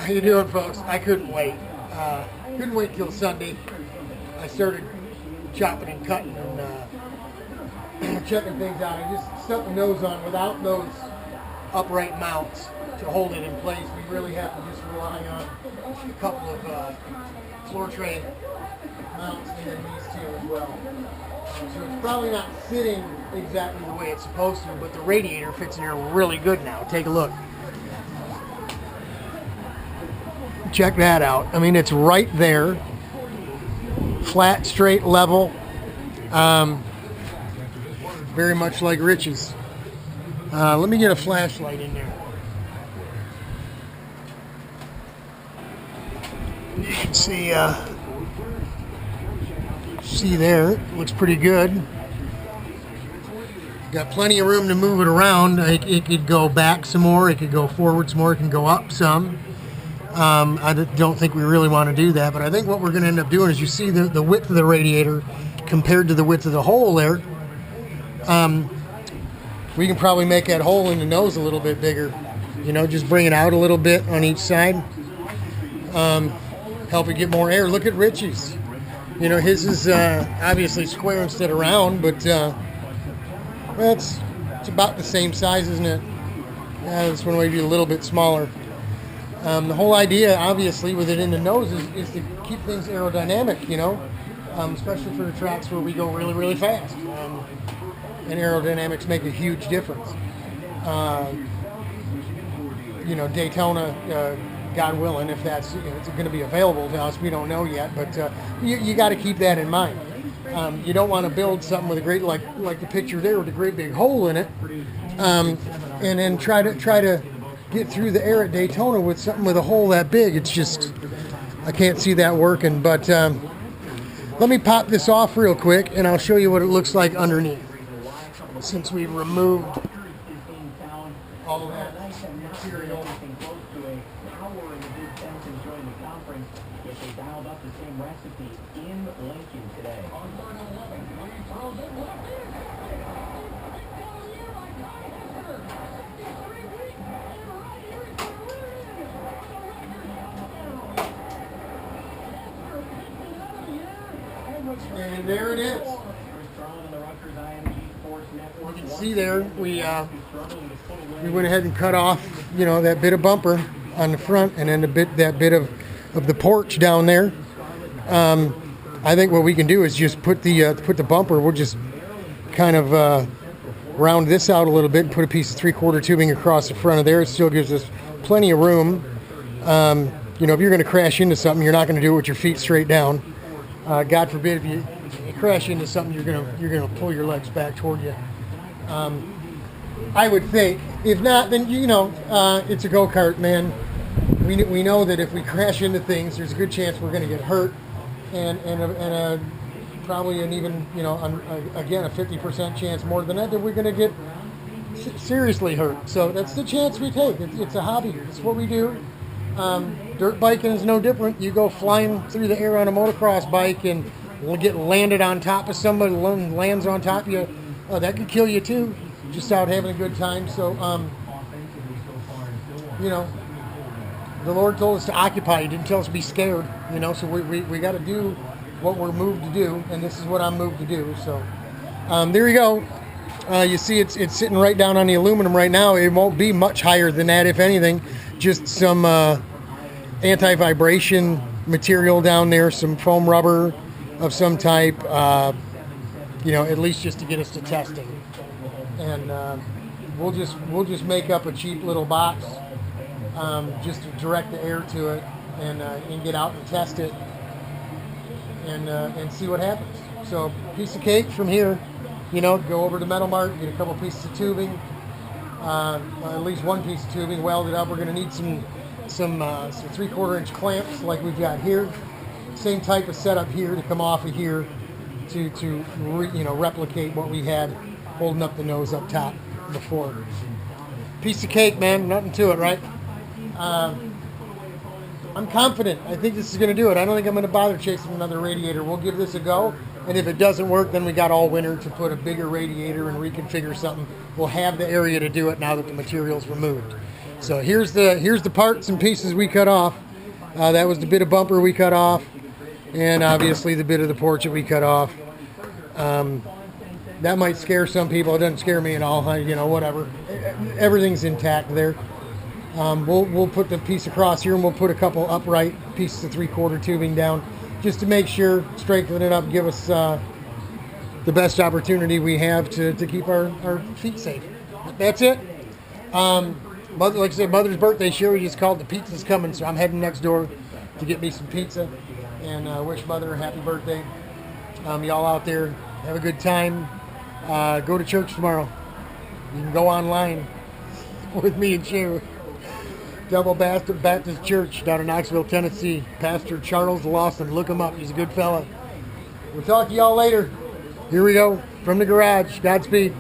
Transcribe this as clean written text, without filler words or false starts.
How you doing, folks? I couldn't wait. Couldn't wait till Sunday. I started chopping and cutting and checking things out. I just stuck the nose on without those upright mounts to hold it in place. We really have to just rely on a couple of floor tray mounts and then these two as well. So it's probably not sitting exactly the way it's supposed to, but the radiator fits in here really good now. Take a look. Check that out. I mean, it's right there. Flat, straight, level. Very much like Rich's. Let me get a flashlight in there. You can see there. It looks pretty good. Got plenty of room to move it around. It could go back some more. It could go forward some more. It can go up some. I don't think we really want to do that, but I think what we're going to end up doing is you see the width of the radiator compared to the width of the hole there. We can probably make that hole in the nose a little bit bigger. You know, just bring it out a little bit on each side. Help it get more air. Look at Richie's. You know, his is obviously square instead of round, but well, it's about the same size, isn't it? This one might be a little bit smaller. The whole idea, obviously, with it in the nose is to keep things aerodynamic, you know, especially for the tracks where we go really, really fast. And aerodynamics make a huge difference. You know, Daytona, God willing, if that's it's going to be available to us, we don't know yet, but you got to keep that in mind. You don't want to build something with a great, like the picture there with a great big hole in it, and then try to get through the air at Daytona with something with a hole that big. It's just, I can't see that working. But let me pop this off real quick and I'll show you what it looks like underneath. Since we've removed all that material. And there it is. You can see there, we went ahead and cut off, you know, that bit of bumper on the front, and then that bit of the porch down there. I think what we can do is just put the bumper. We'll just kind of round this out a little bit and put a piece of 3/4 tubing across the front of there. It still gives us plenty of room. You know, if you're going to crash into something, you're not going to do it with your feet straight down. God forbid if you crash into something, you're gonna pull your legs back toward you. I would think. If not, then you know it's a go-kart, man. We know that if we crash into things, there's a good chance we're gonna get hurt, and probably an even again a 50% chance more than that we're gonna get seriously hurt. So that's the chance we take. It's a hobby. It's what we do. Dirt biking is no different. You go flying through the air on a motocross bike and get landed on top of somebody, lands on top of you. That could kill you too, just out having a good time. So, you know, the Lord told us to occupy. He didn't tell us to be scared, you know, so we got to do what we're moved to do, and this is what I'm moved to do. So there you go. You see it's sitting right down on the aluminum right now. It won't be much higher than that, if anything. Just some anti-vibration material down there, some foam rubber of some type, you know, at least just to get us to testing. And we'll just make up a cheap little box just to direct the air to it and get out and test it and see what happens. So piece of cake from here, you know, go over to Metal Mart, get a couple pieces of tubing. At least one piece of tubing, weld it up. We're going to need some 3/4 inch clamps like we've got here. Same type of setup here to come off of here to replicate what we had holding up the nose up top before. Piece of cake, man. Nothing to it, right? I'm confident. I think this is going to do it. I don't think I'm going to bother chasing another radiator. We'll give this a go. And if it doesn't work, then we got all winter to put a bigger radiator and reconfigure something. We'll have the area to do it now that the material's removed. So here's the parts and pieces we cut off. That was the bit of bumper we cut off, and obviously the bit of the porch that we cut off. That might scare some people. It doesn't scare me at all. Whatever. Everything's intact there. We'll put the piece across here, and we'll put a couple upright pieces of 3/4 tubing down, just to make sure, strengthen it up, give us the best opportunity we have to keep our feet safe. That's it. Like I said, Mother's birthday show. We just called. The pizza's coming, so I'm heading next door to get me some pizza and wish Mother a happy birthday. Y'all out there, have a good time. Go to church tomorrow. You can go online with me and share. Double Baptist Church down in Knoxville, Tennessee. Pastor Charles Lawson. Look him up. He's a good fella. We'll talk to y'all later. Here we go from the garage. Godspeed.